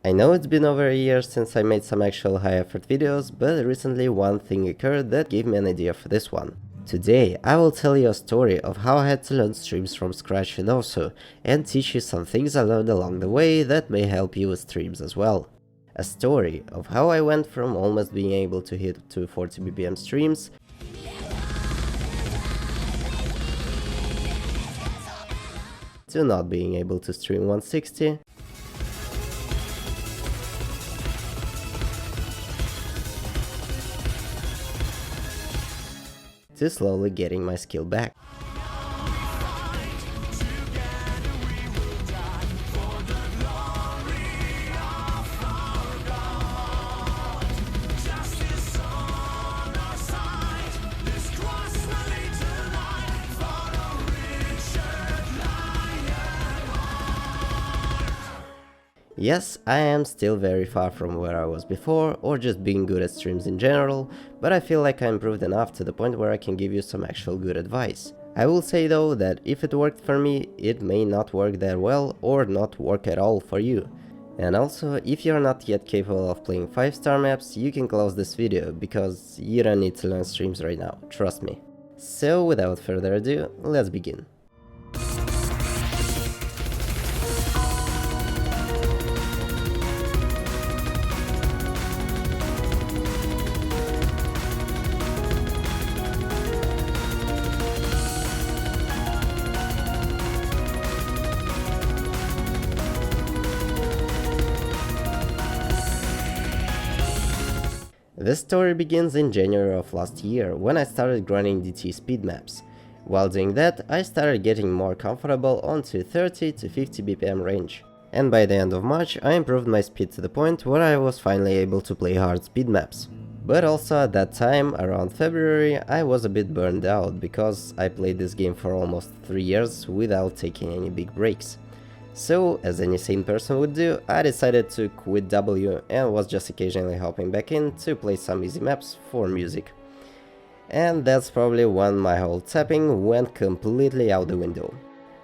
I know it's been over a year since I made some actual high effort videos, but recently one thing occurred that gave me an idea for this one. Today I will tell you a story of how I had to learn streams from scratch in Osu, and teach you some things I learned along the way that may help you with streams as well. A story of how I went from almost being able to hit 240 BPM streams to not being able to stream 160, to slowly getting my skill back. Yes, I am still very far from where I was before, or just being good at streams in general, but I feel like I improved enough to the point where I can give you some actual good advice. I will say though that if it worked for me, it may not work that well or not work at all for you. And also, if you're not yet capable of playing 5-star maps, you can close this video, because you don't need to learn streams right now, trust me. So without further ado, let's begin. This story begins in January of last year, when I started grinding DT speed maps. While doing that, I started getting more comfortable on 230 to 50 BPM range. And by the end of March, I improved my speed to the point where I was finally able to play hard speed maps. But also at that time, around February, I was a bit burned out, because I played this game for almost 3 years without taking any big breaks. So, as any sane person would do, I decided to quit W and was just occasionally hopping back in to play some easy maps for music. And that's probably when my whole tapping went completely out the window.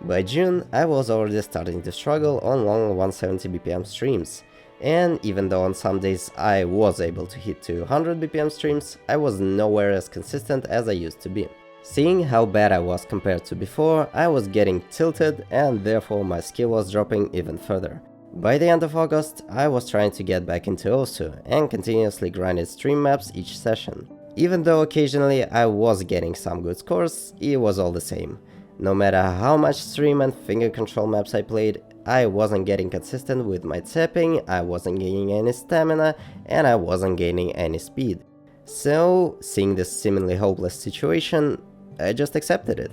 By June, I was already starting to struggle on long 170 BPM streams, and even though on some days I was able to hit 200 BPM streams, I was nowhere as consistent as I used to be. Seeing how bad I was compared to before, I was getting tilted, and therefore my skill was dropping even further. By the end of August, I was trying to get back into Osu and continuously grinded stream maps each session. Even though occasionally I was getting some good scores, it was all the same. No matter how much stream and finger control maps I played, I wasn't getting consistent with my tapping, I wasn't gaining any stamina, and I wasn't gaining any speed. So, seeing this seemingly hopeless situation, I just accepted it.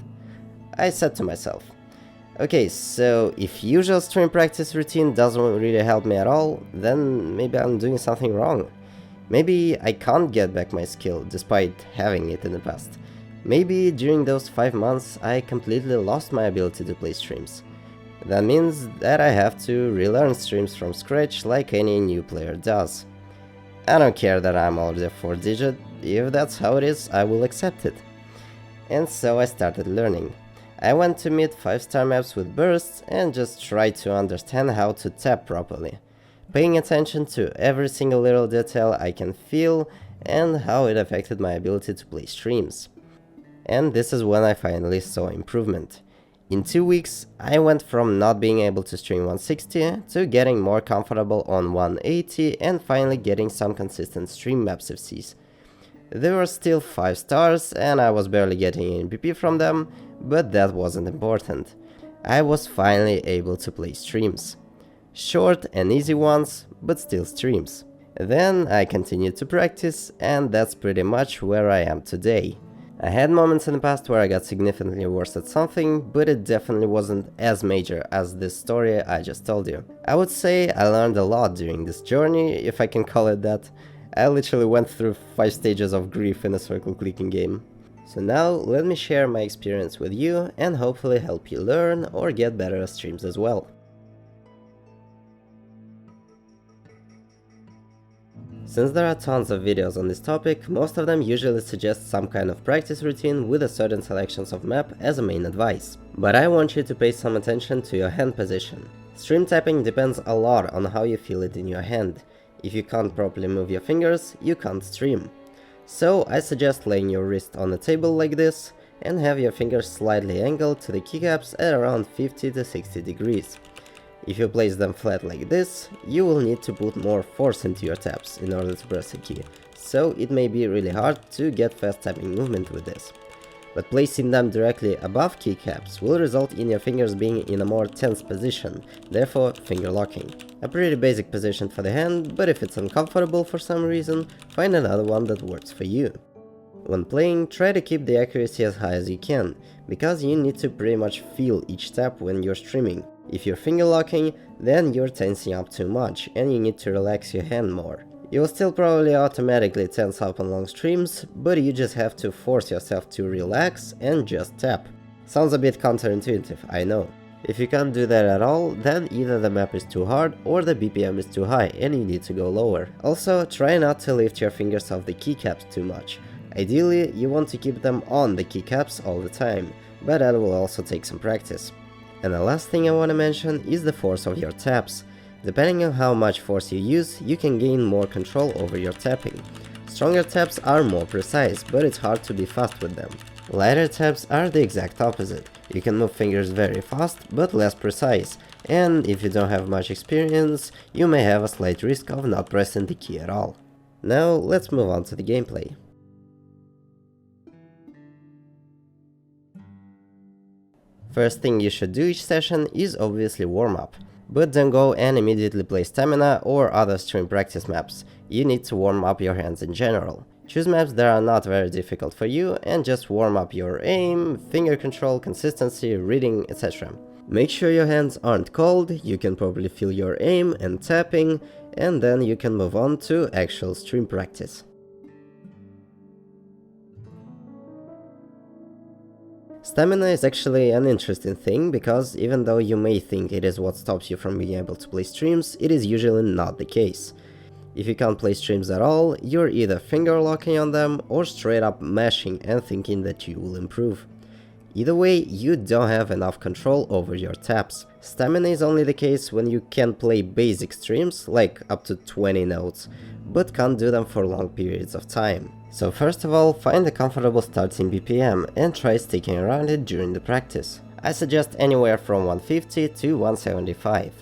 I said to myself, okay, so if usual stream practice routine doesn't really help me at all, then maybe I'm doing something wrong. Maybe I can't get back my skill despite having it in the past. Maybe during those 5 months I completely lost my ability to play streams. That means that I have to relearn streams from scratch like any new player does. I don't care that I'm already 4-digit, if that's how it is, I will accept it. And so I started learning. I went to meet 5-star maps with bursts and just tried to understand how to tap properly, paying attention to every single little detail I can feel and how it affected my ability to play streams. And this is when I finally saw improvement. In 2 weeks, I went from not being able to stream 160 to getting more comfortable on 180 and finally getting some consistent stream maps FCs. They were still 5 stars and I was barely getting any PP from them, but that wasn't important. I was finally able to play streams. Short and easy ones, but still streams. Then I continued to practice, and that's pretty much where I am today. I had moments in the past where I got significantly worse at something, but it definitely wasn't as major as this story I just told you. I would say I learned a lot during this journey, if I can call it that. I literally went through 5 stages of grief in a circle clicking game. So now let me share my experience with you and hopefully help you learn or get better at streams as well. Since there are tons of videos on this topic, most of them usually suggest some kind of practice routine with a certain selections of map as a main advice. But I want you to pay some attention to your hand position. Stream tapping depends a lot on how you feel it in your hand. If you can't properly move your fingers, you can't stream. So I suggest laying your wrist on a table like this and have your fingers slightly angled to the keycaps at around 50 to 60 degrees. If you place them flat like this, you will need to put more force into your taps in order to press a key, so it may be really hard to get fast tapping movement with this. But placing them directly above keycaps will result in your fingers being in a more tense position, therefore finger locking. A pretty basic position for the hand, but if it's uncomfortable for some reason, find another one that works for you. When playing, try to keep the accuracy as high as you can, because you need to pretty much feel each tap when you're streaming. If you're finger locking, then you're tensing up too much and you need to relax your hand more. You'll still probably automatically tense up on long streams, but you just have to force yourself to relax and just tap. Sounds a bit counterintuitive, I know. If you can't do that at all, then either the map is too hard or the BPM is too high and you need to go lower. Also, try not to lift your fingers off the keycaps too much. Ideally, you want to keep them on the keycaps all the time, but that will also take some practice. And the last thing I want to mention is the force of your taps. Depending on how much force you use, you can gain more control over your tapping. Stronger taps are more precise, but it's hard to be fast with them. Lighter taps are the exact opposite. You can move fingers very fast, but less precise, and if you don't have much experience, you may have a slight risk of not pressing the key at all. Now let's move on to the gameplay. First thing you should do each session is obviously warm up. But don't go and immediately play stamina or other stream practice maps. You need to warm up your hands in general. Choose maps that are not very difficult for you and just warm up your aim, finger control, consistency, reading, etc. Make sure your hands aren't cold, you can properly feel your aim and tapping, and then you can move on to actual stream practice. Stamina is actually an interesting thing, because even though you may think it is what stops you from being able to play streams, it is usually not the case. If you can't play streams at all, you're either finger locking on them or straight up mashing and thinking that you will improve. Either way, you don't have enough control over your taps. Stamina is only the case when you can play basic streams, like up to 20 notes, but can't do them for long periods of time. So first of all, find a comfortable starting BPM and try sticking around it during the practice. I suggest anywhere from 150 to 175.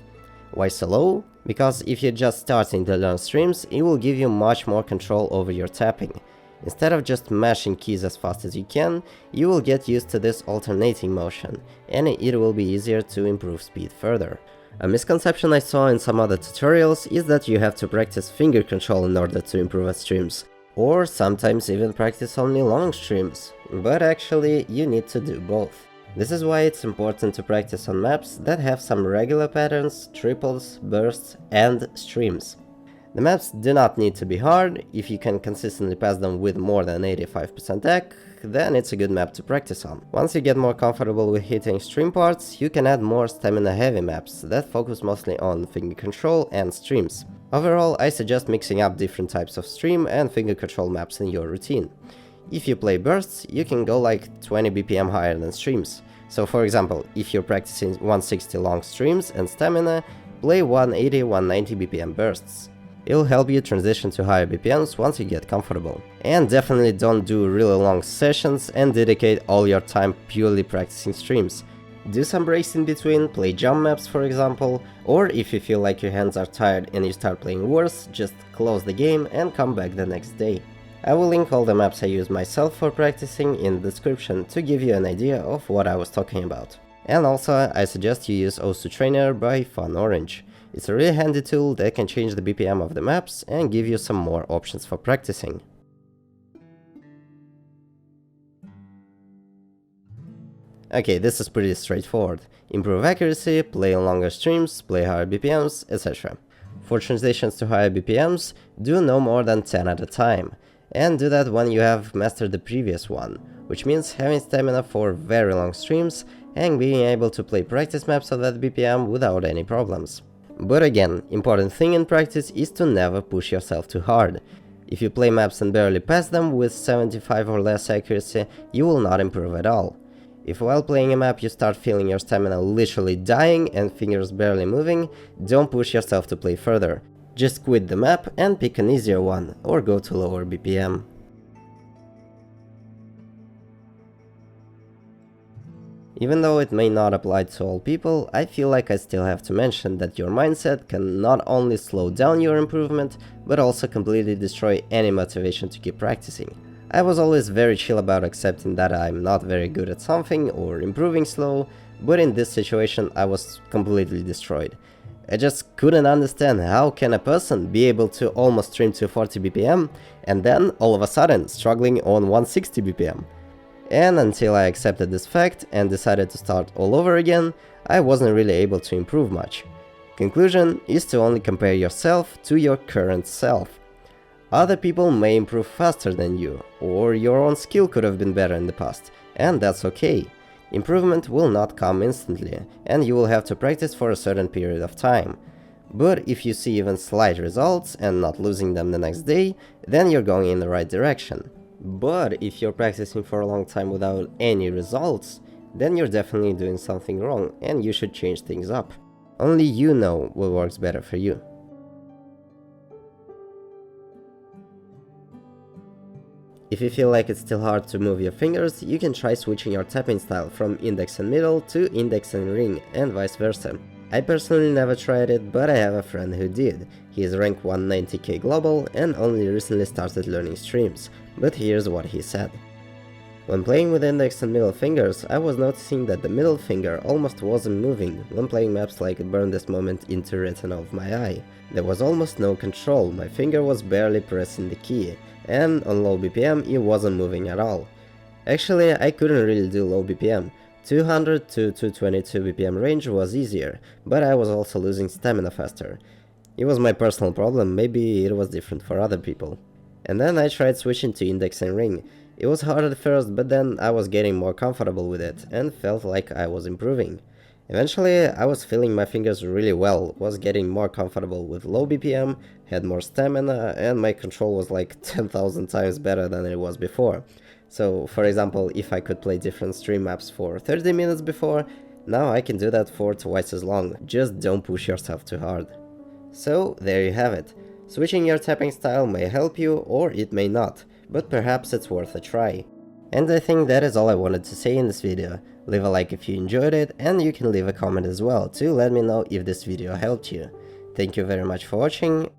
Why so low? Because if you're just starting to learn streams, it will give you much more control over your tapping. Instead of just mashing keys as fast as you can, you will get used to this alternating motion, and it will be easier to improve speed further. A misconception I saw in some other tutorials is that you have to practice finger control in order to improve at streams, or sometimes even practice only long streams, but actually you need to do both. This is why it's important to practice on maps that have some regular patterns, triples, bursts, and streams. The maps do not need to be hard. If you can consistently pass them with more than 85% AC, then it's a good map to practice on. Once you get more comfortable with hitting stream parts, you can add more stamina heavy maps that focus mostly on finger control and streams. Overall, I suggest mixing up different types of stream and finger control maps in your routine. If you play bursts, you can go like 20 BPM higher than streams. So for example, if you're practicing 160 long streams and stamina, play 180-190 BPM bursts. It'll help you transition to higher BPMs once you get comfortable. And definitely don't do really long sessions and dedicate all your time purely practicing streams. Do some breaks in between, play jump maps for example, or if you feel like your hands are tired and you start playing worse, just close the game and come back the next day. I will link all the maps I use myself for practicing in the description to give you an idea of what I was talking about. And also, I suggest you use Osu Trainer by FunOrange. It's a really handy tool that can change the BPM of the maps and give you some more options for practicing. Okay, this is pretty straightforward. Improve accuracy, play on longer streams, play higher BPMs, etc. For transitions to higher BPMs, do no more than 10 at a time. And do that when you have mastered the previous one, which means having stamina for very long streams and being able to play practice maps of that BPM without any problems. But again, important thing in practice is to never push yourself too hard. If you play maps and barely pass them with 75 or less accuracy, you will not improve at all. If while playing a map you start feeling your stamina literally dying and fingers barely moving, don't push yourself to play further. Just quit the map and pick an easier one, or go to lower BPM. Even though it may not apply to all people, I feel like I still have to mention that your mindset can not only slow down your improvement, but also completely destroy any motivation to keep practicing. I was always very chill about accepting that I'm not very good at something or improving slow, but in this situation I was completely destroyed. I just couldn't understand how can a person be able to almost stream to 40 BPM and then all of a sudden struggling on 160 BPM. And until I accepted this fact and decided to start all over again, I wasn't really able to improve much. Conclusion is to only compare yourself to your current self. Other people may improve faster than you, or your own skill could have been better in the past, and that's okay. Improvement will not come instantly, and you will have to practice for a certain period of time. But if you see even slight results and not losing them the next day, then you're going in the right direction. But if you're practicing for a long time without any results, then you're definitely doing something wrong and you should change things up. Only you know what works better for you. If you feel like it's still hard to move your fingers, you can try switching your tapping style from index and middle to index and ring, and vice versa. I personally never tried it, but I have a friend who did. He is rank 190k global and only recently started learning streams, but here's what he said. When playing with index and middle fingers, I was noticing that the middle finger almost wasn't moving when playing maps like Burn This Moment into Retina of My Eye. There was almost no control, my finger was barely pressing the key, and on low BPM it wasn't moving at all. Actually, I couldn't really do low BPM. 200 to 222 BPM range was easier, but I was also losing stamina faster. It was my personal problem, maybe it was different for other people. And then I tried switching to index and ring. It was hard at first, but then I was getting more comfortable with it and felt like I was improving. Eventually, I was feeling my fingers really well, was getting more comfortable with low BPM, had more stamina, and my control was like 10,000 times better than it was before. So, for example, if I could play different stream maps for 30 minutes before, now I can do that for twice as long, just don't push yourself too hard. So, there you have it. Switching your tapping style may help you, or it may not, but perhaps it's worth a try. And I think that is all I wanted to say in this video. Leave a like if you enjoyed it, and you can leave a comment as well to let me know if this video helped you. Thank you very much for watching,